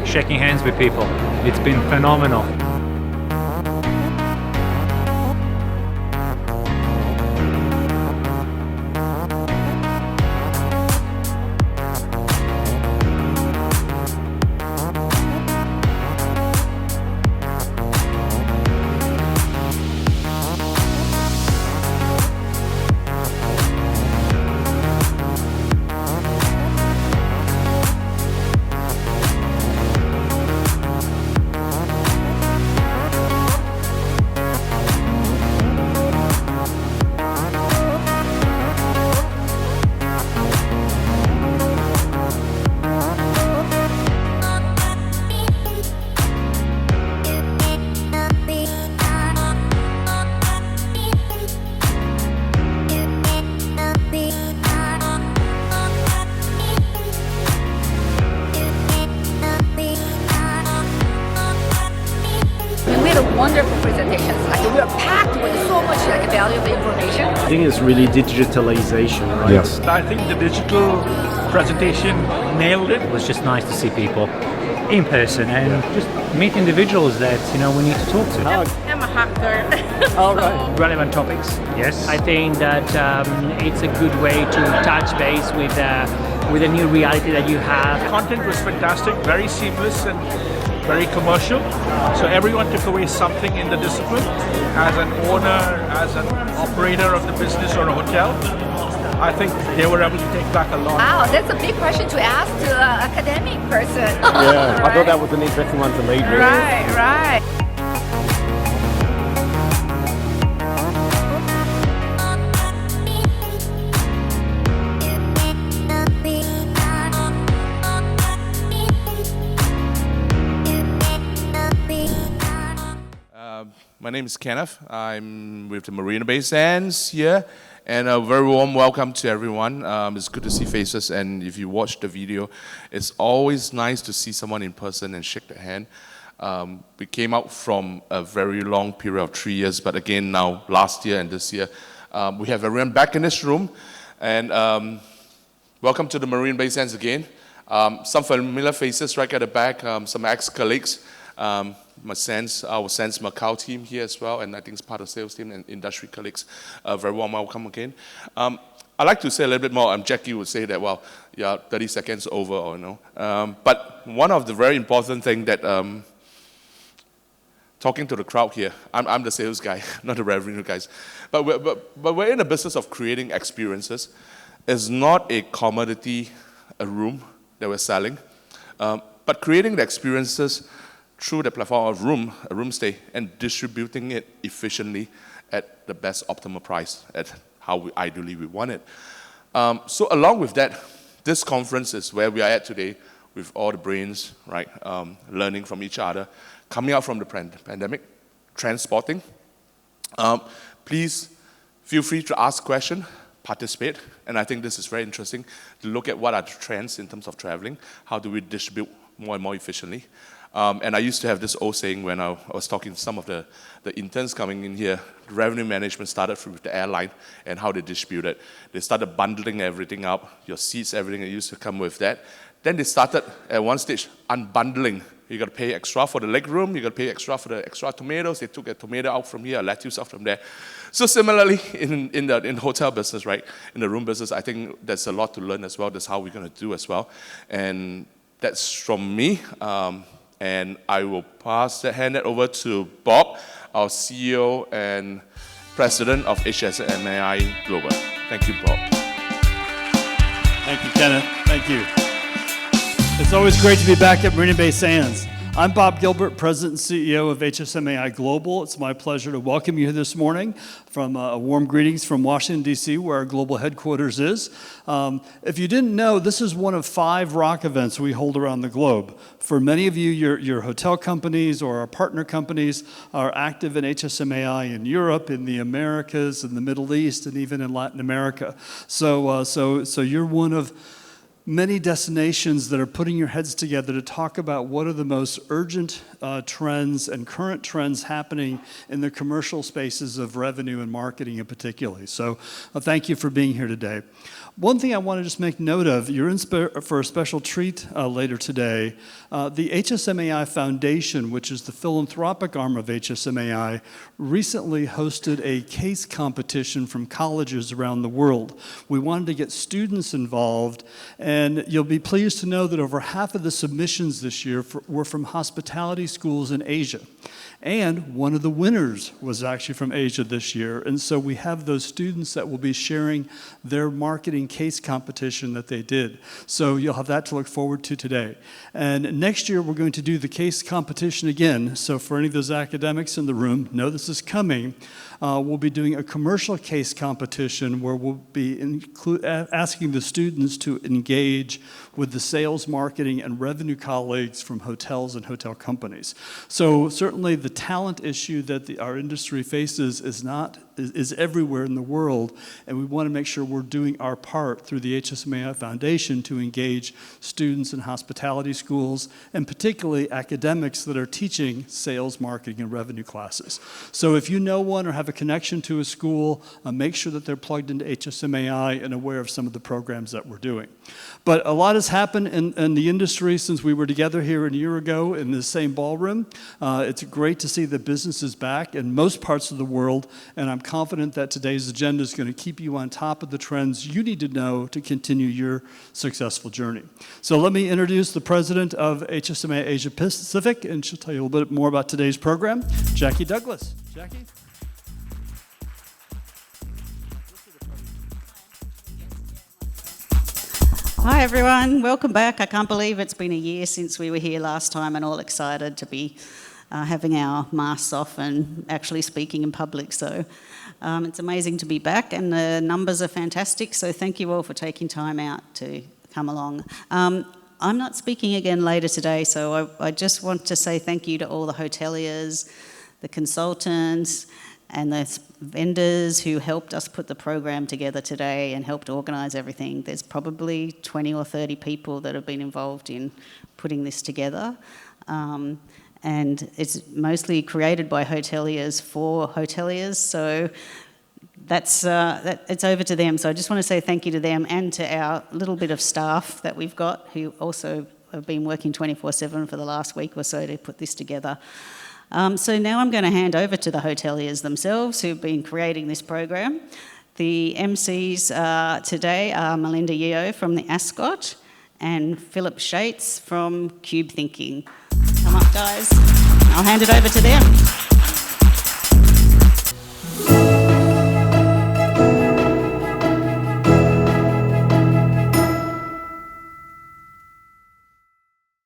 shaking hands with people. It's been phenomenal. Wonderful presentations. Like we are packed with so much valuable information. I think it's really digitalization, right? Yes. I think the digital presentation nailed it. It was just nice to see people in person and just meet individuals that we need to talk to. I'm a hacker. All right. Relevant topics. Yes. I think that it's a good way to touch base with a new reality that you have. Content was fantastic, very seamless and very commercial. So everyone took away something in the discipline. As an owner, as an operator of the business or a hotel, I think they were able to take back a lot. Wow, that's a big question to ask to an academic person. Yeah, Right? I thought that was an interesting one to lead with. Right. My name is Kenneth. I'm with the Marina Bay Sands here, and a very warm welcome to everyone. It's good to see faces, and if you watch the video, it's always nice to see someone in person and shake their hand. We came out from a very long period of 3 years, but again now, last year and this year, we have everyone back in this room, and welcome to the Marina Bay Sands again. Some familiar faces right at the back, some ex-colleagues. Our Sands Macau team here as well, and I think it's part of the sales team and industry colleagues. Very warm welcome again. I'd like to say a little bit more. Jackie would say that, well, yeah, 30 seconds over or no. But one of the very important thing that, talking to the crowd here, I'm the sales guy, not the revenue guys. But we're in the business of creating experiences. It's not a commodity, a room that we're selling, but creating the experiences through the platform of a room stay, and distributing it efficiently at the best optimal price, at how ideally we want it. So along with that, this conference is where we are at today with all the brains, right, learning from each other, coming out from the pandemic, transporting. Please feel free to ask questions, participate, and I think this is very interesting to look at what are the trends in terms of traveling, how do we distribute more and more efficiently. And I used to have this old saying when I was talking to some of the interns coming in here. Revenue management started with the airline and how they distributed. They started bundling everything up, your seats, everything that used to come with that. Then they started at one stage unbundling. You got to pay extra for the leg room. You got to pay extra for the extra tomatoes. They took a tomato out from here, a lettuce out from there. So similarly, in the hotel business, right, in the room business, I think there's a lot to learn as well. That's how we're going to do as well. And that's from me. And I will hand it over to Bob, our CEO and President of HSMAI Global. Thank you, Bob. Thank you, Kenneth. Thank you. It's always great to be back at Marina Bay Sands. I'm Bob Gilbert, President and CEO of HSMAI Global. It's my pleasure to welcome you this morning from warm greetings from Washington, D.C., where our global headquarters is. If you didn't know, this is one of 5 ROC events we hold around the globe. For many of you, your hotel companies or our partner companies are active in HSMAI in Europe, in the Americas, in the Middle East, and even in Latin America. So you're one of many destinations that are putting your heads together to talk about what are the most urgent trends and current trends happening in the commercial spaces of revenue and marketing in particular. So thank you for being here today. One thing I want to just make note of, you're in for a special treat later today. The HSMAI Foundation, which is the philanthropic arm of HSMAI, recently hosted a case competition from colleges around the world. We wanted to get students involved, and you'll be pleased to know that over half of the submissions this year were from hospitality schools in Asia. And one of the winners was actually from Asia this year. And so we have those students that will be sharing their marketing case competition that they did. So you'll have that to look forward to today. And next year, we're going to do the case competition again. So for any of those academics in the room, know this is coming. We'll be doing a commercial case competition where we'll be asking the students to engage with the sales, marketing, and revenue colleagues from hotels and hotel companies. So certainly the talent issue that our industry faces is everywhere in the world, and we want to make sure we're doing our part through the HSMAI Foundation to engage students in hospitality schools, and particularly academics that are teaching sales, marketing, and revenue classes. So if you know one or have a connection to a school, make sure that they're plugged into HSMAI and aware of some of the programs that we're doing. But a lot has happened in the industry since we were together here a year ago in the same ballroom. It's great to see that business is back in most parts of the world, and I'm confident that today's agenda is going to keep you on top of the trends you need to know to continue your successful journey. So let me introduce the president of HSMAI Asia Pacific, and she'll tell you a little bit more about today's program, Jackie Douglas. Jackie? Hi everyone, welcome back. I can't believe it's been a year since we were here last time, and all excited to be having our masks off and actually speaking in public. So it's amazing to be back, and the numbers are fantastic. So thank you all for taking time out to come along. I'm not speaking again later today, so I just want to say thank you to all the hoteliers, the consultants, and the vendors who helped us put the program together today and helped organise everything. There's probably 20 or 30 people that have been involved in putting this together. And it's mostly created by hoteliers for hoteliers, so it's over to them. So I just want to say thank you to them and to our little bit of staff that we've got who also have been working 24/7 for the last week or so to put this together. So now I'm going to hand over to the hoteliers themselves who've been creating this program. The MCs today are Melinda Yeo from the Ascot and Philip Shates from Cube Thinking. Come up, guys. I'll hand it over to them.